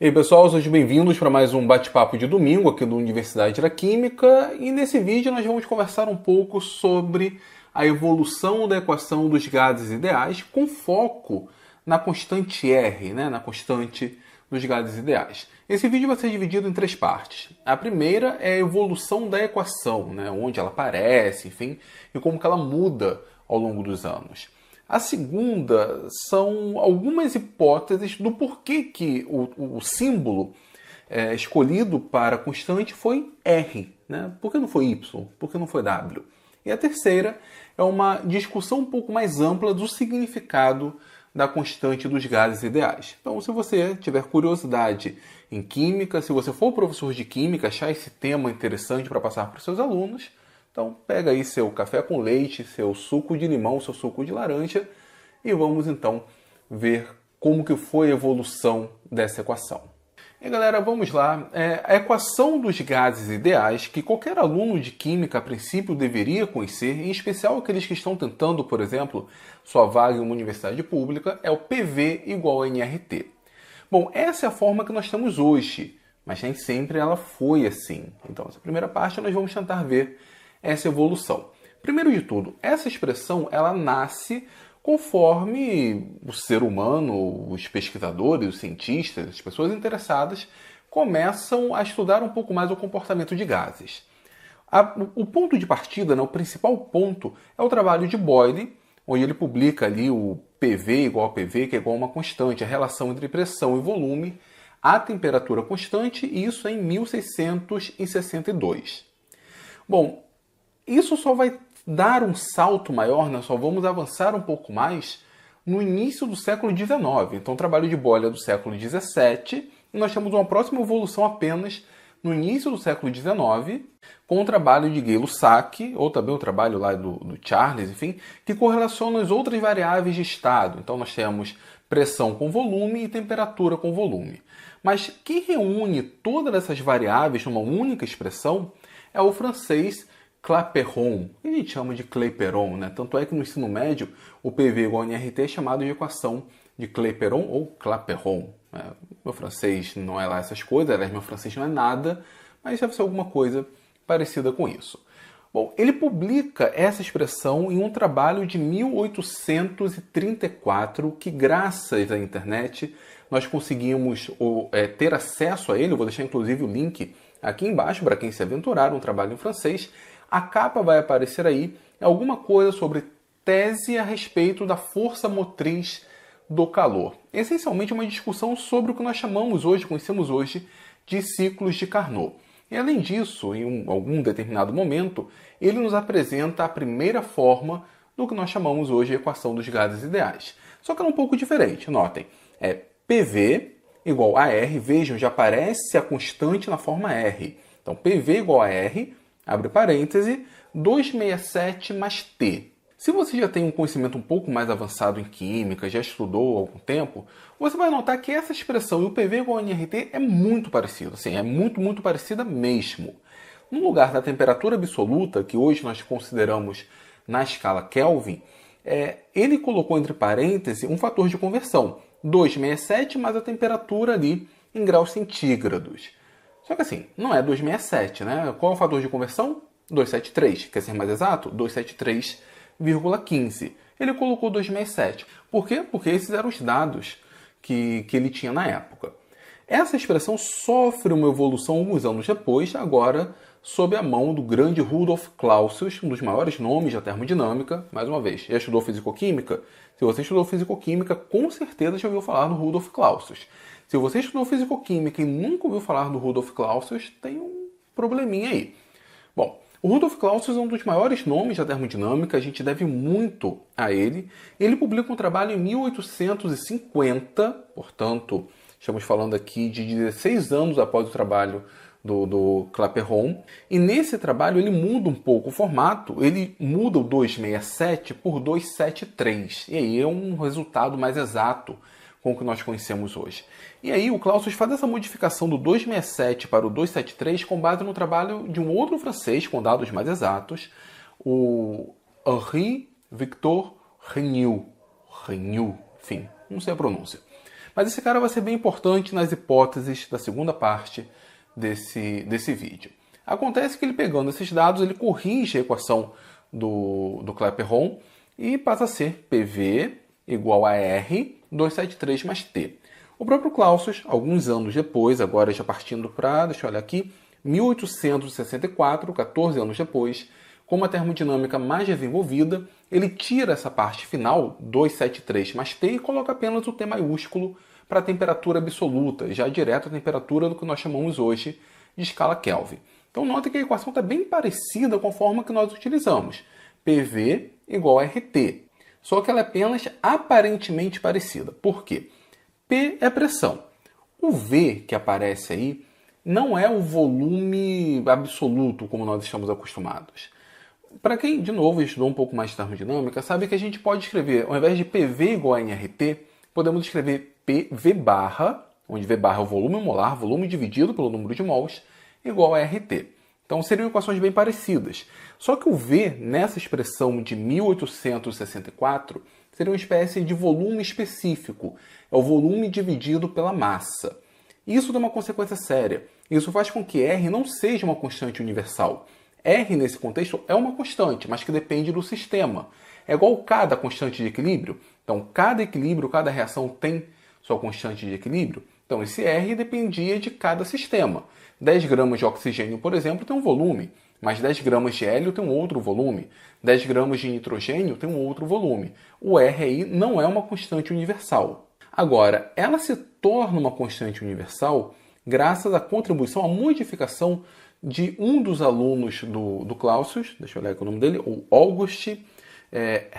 E aí pessoal, sejam bem-vindos para mais um bate-papo de domingo aqui do Universidade da Química, e nesse vídeo nós vamos conversar um pouco sobre a evolução da equação dos gases ideais com foco na constante R, na constante dos gases ideais. Esse vídeo vai ser dividido em três partes. A primeira é a evolução da equação, onde ela aparece, enfim, e como que ela muda ao longo dos anos. A segunda são algumas hipóteses do porquê que o símbolo escolhido para a constante foi R. Por que não foi Y? Por que não foi W? E a terceira é uma discussão um pouco mais ampla do significado da constante dos gases ideais. Então, se você tiver curiosidade em química, se você for professor de química, achar esse tema interessante para passar para os seus alunos, então pega aí seu café com leite, seu suco de limão, seu suco de laranja e vamos então ver como que foi a evolução dessa equação. E galera, vamos lá. A equação dos gases ideais, que qualquer aluno de química a princípio deveria conhecer, em especial aqueles que estão tentando, por exemplo, sua vaga em uma universidade pública, é o PV igual a nRT. Bom, essa é a forma que nós temos hoje, mas nem sempre ela foi assim. Então, essa primeira parte nós vamos tentar ver essa evolução. Primeiro de tudo, essa expressão ela nasce conforme o ser humano, os pesquisadores, os cientistas, as pessoas interessadas começam a estudar um pouco mais o comportamento de gases. O ponto de partida, o principal ponto, é o trabalho de Boyle, onde ele publica ali o PV igual a PV, que é igual a uma constante, a relação entre pressão e volume, a temperatura constante, e isso é em 1662. Bom, isso só vai dar um salto maior, só vamos avançar um pouco mais no início do século XIX. Então o trabalho de Boyle é do século XVII e nós temos uma próxima evolução apenas no início do século XIX, com o trabalho de Gay-Lussac, ou também o trabalho lá do Charles, enfim, que correlaciona as outras variáveis de estado. Então nós temos pressão com volume e temperatura com volume. Mas quem reúne todas essas variáveis numa única expressão é o francês Clapeyron, que a gente chama de Clapeyron, Tanto é que no ensino médio o PV igual a nRT é chamado de equação de Clapeyron ou Clapeyron. Meu francês não é lá essas coisas, aliás, meu francês não é nada, mas deve ser alguma coisa parecida com isso. Bom, ele publica essa expressão em um trabalho de 1834, que graças à internet nós conseguimos ter acesso a ele. Eu vou deixar inclusive o link aqui embaixo para quem se aventurar, um trabalho em francês. A capa vai aparecer aí, alguma coisa sobre tese a respeito da força motriz do calor. Essencialmente uma discussão sobre o que nós conhecemos hoje, de ciclos de Carnot. E além disso, em algum determinado momento, ele nos apresenta a primeira forma do que nós chamamos hoje de equação dos gases ideais. Só que ela é um pouco diferente, notem. É PV igual a R, vejam, já aparece a constante na forma R. Então PV igual a R, abre parêntese, 267 mais T. Se você já tem um conhecimento um pouco mais avançado em química, já estudou há algum tempo, você vai notar que essa expressão e o PV igual a nRT é muito parecido. Assim, é muito parecida mesmo. No lugar da temperatura absoluta, que hoje nós consideramos na escala Kelvin, ele colocou entre parênteses um fator de conversão, 267 mais a temperatura ali em graus centígrados. Só que assim, não é 267, Qual é o fator de conversão? 273. Quer ser mais exato? 273,15. Ele colocou 267. Por quê? Porque esses eram os dados que ele tinha na época. Essa expressão sofre uma evolução alguns anos depois, agora sob a mão do grande Rudolf Clausius, um dos maiores nomes da termodinâmica. Mais uma vez, já estudou fisicoquímica? Se você estudou fisicoquímica, com certeza já ouviu falar do Rudolf Clausius. Se você estudou fisicoquímica e nunca ouviu falar do Rudolf Clausius, tem um probleminha aí. Bom, o Rudolf Clausius é um dos maiores nomes da termodinâmica, a gente deve muito a ele. Ele publica um trabalho em 1850, portanto, estamos falando aqui de 16 anos após o trabalho do Clapeyron. E nesse trabalho ele muda um pouco o formato, ele muda o 267 por 273. E aí é um resultado mais exato com o que nós conhecemos hoje. E aí o Clausius faz essa modificação do 267 para o 273 com base no trabalho de um outro francês, com dados mais exatos, o Henri Victor Regnault. Enfim, não sei a pronúncia. Mas esse cara vai ser bem importante nas hipóteses da segunda parte desse vídeo. Acontece que ele, pegando esses dados, ele corrige a equação do Clapeyron e passa a ser PV igual a R 273 mais T. O próprio Clausius, alguns anos depois, agora já partindo para, deixa eu olhar aqui, 1864, 14 anos depois, com uma termodinâmica mais desenvolvida, ele tira essa parte final, 273 mais T, e coloca apenas o T maiúsculo para a temperatura absoluta, já direto à temperatura do que nós chamamos hoje de escala Kelvin. Então nota que a equação está bem parecida com a forma que nós utilizamos, PV igual a RT, só que ela é apenas aparentemente parecida. Por quê? P é pressão. O V que aparece aí não é o volume absoluto como nós estamos acostumados. Para quem, de novo, estudou um pouco mais de termodinâmica, sabe que a gente pode escrever, ao invés de PV igual a nRT, podemos escrever PV barra, onde V barra é o volume molar, volume dividido pelo número de mols, igual a RT. Então seriam equações bem parecidas. Só que o V, nessa expressão de 1864, seria uma espécie de volume específico. É o volume dividido pela massa. Isso tem uma consequência séria. Isso faz com que R não seja uma constante universal. R, nesse contexto, é uma constante, mas que depende do sistema. É igual K da constante de equilíbrio. Então, cada equilíbrio, cada reação tem sua constante de equilíbrio. Então, esse R dependia de cada sistema. 10 gramas de oxigênio, por exemplo, tem um volume, mas 10 gramas de hélio tem um outro volume. 10 gramas de nitrogênio tem um outro volume. O R aí não é uma constante universal. Agora, ela se torna uma constante universal graças à contribuição, à modificação de um dos alunos do Clausius, deixa eu olhar aqui o nome dele, o August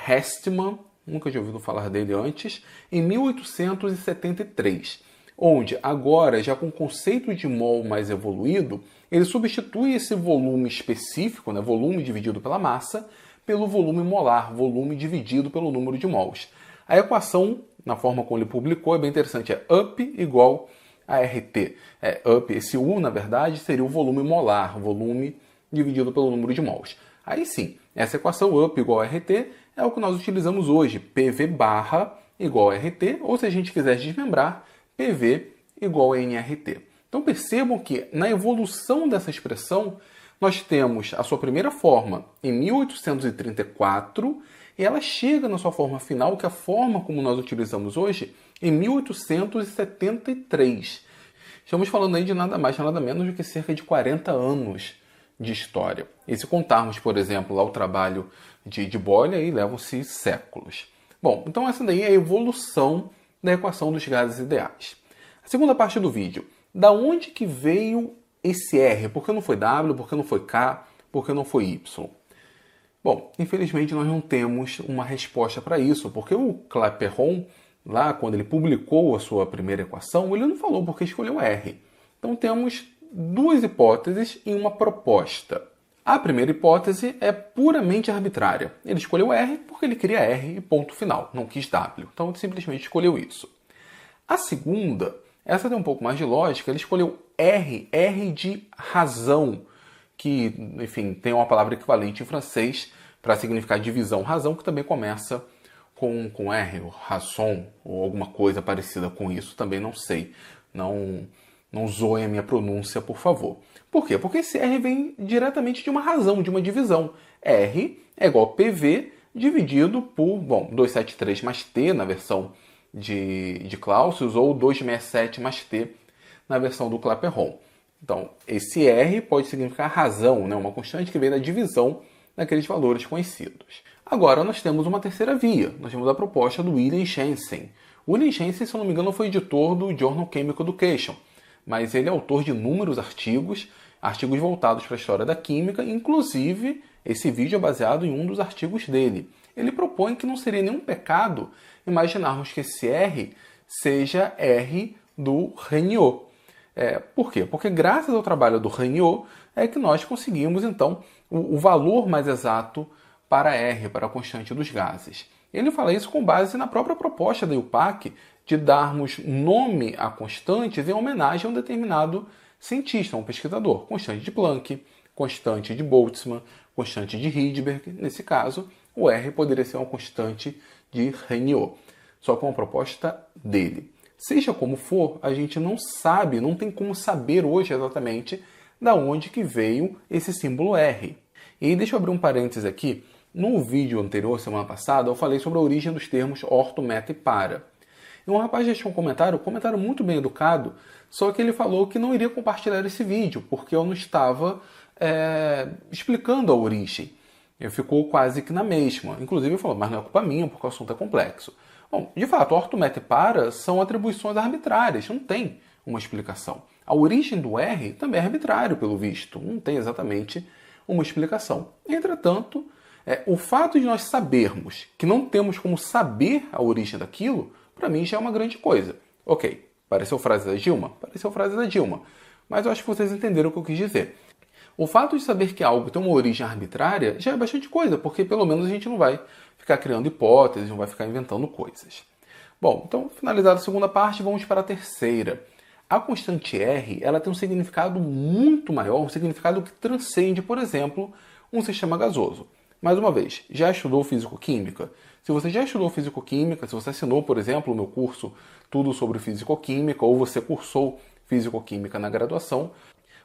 Hestman, nunca tinha ouvido falar dele antes, em 1873, onde agora, já com o conceito de mol mais evoluído, ele substitui esse volume específico, né, volume dividido pela massa, pelo volume molar, volume dividido pelo número de mols. A equação, na forma como ele publicou, é bem interessante, é UP igual a RT. UP, esse U, na verdade, seria o volume molar, volume dividido pelo número de mols. Aí sim, essa equação UP igual a RT é o que nós utilizamos hoje, PV barra igual a RT, ou se a gente quiser desmembrar, PV igual a nRT. Então percebam que na evolução dessa expressão, nós temos a sua primeira forma em 1834 e ela chega na sua forma final, que é a forma como nós utilizamos hoje, em 1873. Estamos falando aí de nada mais, nada menos do que cerca de 40 anos de história. E se contarmos, por exemplo, lá o trabalho de Boyle, aí levam-se séculos. Bom, então essa daí é a evolução da equação dos gases ideais. A segunda parte do vídeo, da onde que veio esse R? Por que não foi W? Por que não foi K? Por que não foi Y? Bom, infelizmente nós não temos uma resposta para isso, porque o Clapeyron, lá quando ele publicou a sua primeira equação, ele não falou porque escolheu R. Então temos duas hipóteses e uma proposta. A primeira hipótese é puramente arbitrária. Ele escolheu R porque ele queria R e ponto final, não quis W. Então ele simplesmente escolheu isso. A segunda, essa tem um pouco mais de lógica, ele escolheu R de razão, que, enfim, tem uma palavra equivalente em francês para significar divisão, razão, que também começa com R, ou raison, ou alguma coisa parecida com isso, também não sei. Não zoem a minha pronúncia, por favor. Por quê? Porque esse R vem diretamente de uma razão, de uma divisão. R é igual a PV dividido por, 273 mais T na versão de Clausius, ou 267 mais T na versão do Clapeyron. Então, esse R pode significar razão, né? Uma constante que vem da divisão daqueles valores conhecidos. Agora, nós temos uma terceira via. Nós temos a proposta do William Jensen. O William Jensen, se eu não me engano, foi editor do Journal Chemical Education, mas ele é autor de inúmeros artigos voltados para a história da química, inclusive esse vídeo é baseado em um dos artigos dele. Ele propõe que não seria nenhum pecado imaginarmos que esse R seja R do Regnault. Por quê? Porque graças ao trabalho do Regnault é que nós conseguimos, então, o valor mais exato para R, para a constante dos gases. Ele fala isso com base na própria proposta da IUPAC de darmos nome a constantes em homenagem a um determinado cientista, um pesquisador. Constante de Planck, constante de Boltzmann, constante de Rydberg. Nesse caso, o R poderia ser uma constante de Regnault, só com a proposta dele. Seja como for, a gente não sabe, não tem como saber hoje exatamente da onde que veio esse símbolo R. E aí, deixa eu abrir um parênteses aqui. No vídeo anterior, semana passada, eu falei sobre a origem dos termos orto, meta e para. E um rapaz deixou um comentário muito bem educado, só que ele falou que não iria compartilhar esse vídeo, porque eu não estava explicando a origem. Ele ficou quase que na mesma. Inclusive ele falou, mas não é culpa minha, porque o assunto é complexo. Bom, de fato, orto, meta e para são atribuições arbitrárias, não tem uma explicação. A origem do R também é arbitrário, pelo visto, não tem exatamente uma explicação. Entretanto, o fato de nós sabermos que não temos como saber a origem daquilo, para mim já é uma grande coisa. Ok, pareceu frase da Dilma? Pareceu frase da Dilma. Mas eu acho que vocês entenderam o que eu quis dizer. O fato de saber que algo tem uma origem arbitrária já é bastante coisa, porque pelo menos a gente não vai ficar criando hipóteses, não vai ficar inventando coisas. Bom, então, finalizada a segunda parte, vamos para a terceira. A constante R, ela tem um significado muito maior, um significado que transcende, por exemplo, um sistema gasoso. Mais uma vez, já estudou físico-química? Se você já estudou físico-química, se você assinou, por exemplo, o meu curso Tudo sobre Físico-Química, ou você cursou físico-química na graduação,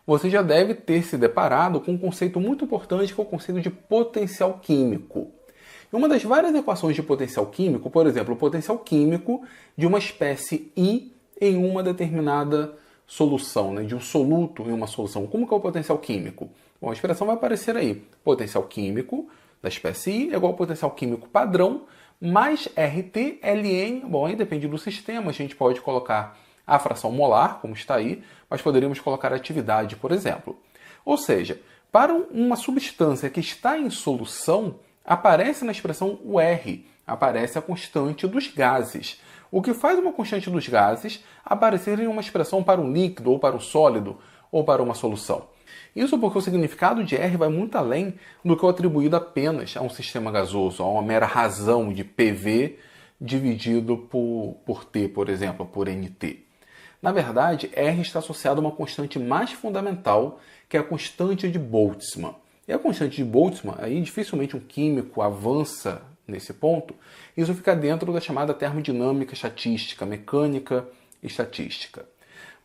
você já deve ter se deparado com um conceito muito importante, que é o conceito de potencial químico. E uma das várias equações de potencial químico, por exemplo, o potencial químico de uma espécie I em uma determinada solução, né? De um soluto em uma solução. Como que é o potencial químico? Bom, a expressão vai aparecer aí. Potencial químico da espécie I é igual ao potencial químico padrão mais RT ln. Bom, aí depende do sistema, a gente pode colocar a fração molar, como está aí, mas poderíamos colocar a atividade, por exemplo. Ou seja, para uma substância que está em solução, aparece na expressão o R, aparece a constante dos gases. O que faz uma constante dos gases aparecer em uma expressão para um líquido, ou para um sólido, ou para uma solução. Isso porque o significado de R vai muito além do que o atribuído apenas a um sistema gasoso, a uma mera razão de PV dividido por T, por exemplo, por NT. Na verdade, R está associado a uma constante mais fundamental, que é a constante de Boltzmann. E a constante de Boltzmann, aí dificilmente um químico avança nesse ponto, isso fica dentro da chamada termodinâmica estatística, mecânica estatística.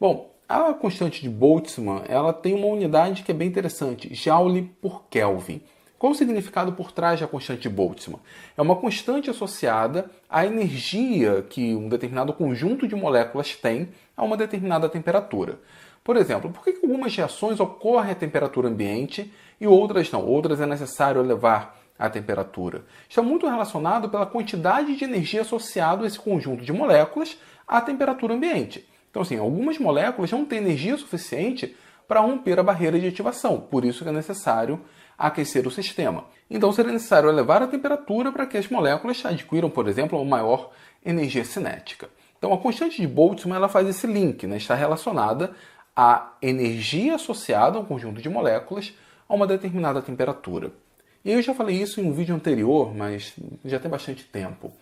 Bom, a constante de Boltzmann, ela tem uma unidade que é bem interessante, Joule por Kelvin. Qual o significado por trás da constante de Boltzmann? É uma constante associada à energia que um determinado conjunto de moléculas tem a uma determinada temperatura. Por exemplo, por que algumas reações ocorrem à temperatura ambiente e outras não? Outras é necessário elevar a temperatura. Está muito relacionado pela quantidade de energia associada a esse conjunto de moléculas à temperatura ambiente. Então, assim, algumas moléculas não têm energia suficiente para romper a barreira de ativação, por isso que é necessário aquecer o sistema. Então seria necessário elevar a temperatura para que as moléculas adquiram, por exemplo, uma maior energia cinética. Então a constante de Boltzmann ela faz esse link, né? Está relacionada à energia associada a um conjunto de moléculas a uma determinada temperatura. E eu já falei isso em um vídeo anterior, mas já tem bastante tempo.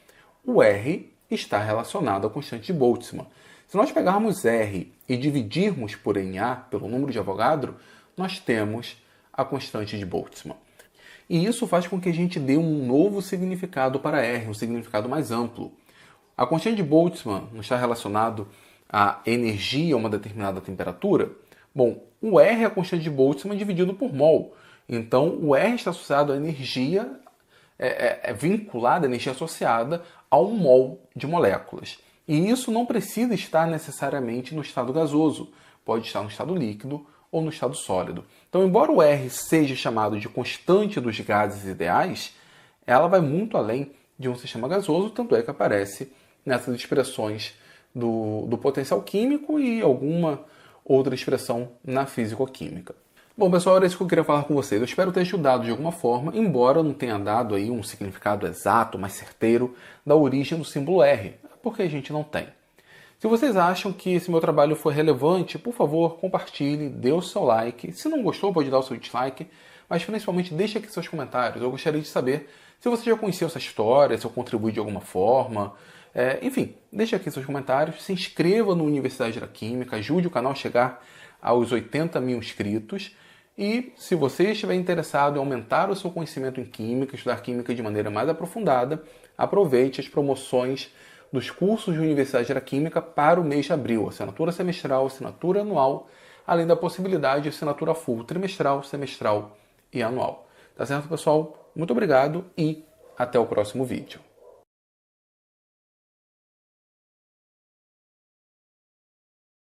O R está relacionado à constante de Boltzmann. Se nós pegarmos R e dividirmos por NA, pelo número de Avogadro, nós temos a constante de Boltzmann. E isso faz com que a gente dê um novo significado para R, um significado mais amplo. A constante de Boltzmann não está relacionado à energia a uma determinada temperatura? Bom, o R é a constante de Boltzmann dividido por mol. Então, o R está associado à energia, é vinculado à energia associada a um mol de moléculas. E isso não precisa estar necessariamente no estado gasoso. Pode estar no estado líquido ou no estado sólido. Então, embora o R seja chamado de constante dos gases ideais, ela vai muito além de um sistema gasoso, tanto é que aparece nessas expressões do potencial químico e alguma outra expressão na físico-química. Bom, pessoal, era isso que eu queria falar com vocês. Eu espero ter ajudado de alguma forma, embora não tenha dado aí um significado exato, mais certeiro, da origem do símbolo R, porque a gente não tem. Se vocês acham que esse meu trabalho foi relevante, por favor, compartilhe, dê o seu like. Se não gostou, pode dar o seu dislike, mas principalmente deixe aqui seus comentários. Eu gostaria de saber se você já conheceu essa história, se eu contribuí de alguma forma. Enfim, deixe aqui seus comentários, se inscreva no Universidade da Química, ajude o canal a chegar aos 80 mil inscritos. E se você estiver interessado em aumentar o seu conhecimento em Química, estudar Química de maneira mais aprofundada, aproveite as promoções dos cursos de Universidade da Química para o mês de abril. Assinatura semestral, assinatura anual, além da possibilidade de assinatura full, trimestral, semestral e anual. Tá certo, pessoal? Muito obrigado e até o próximo vídeo.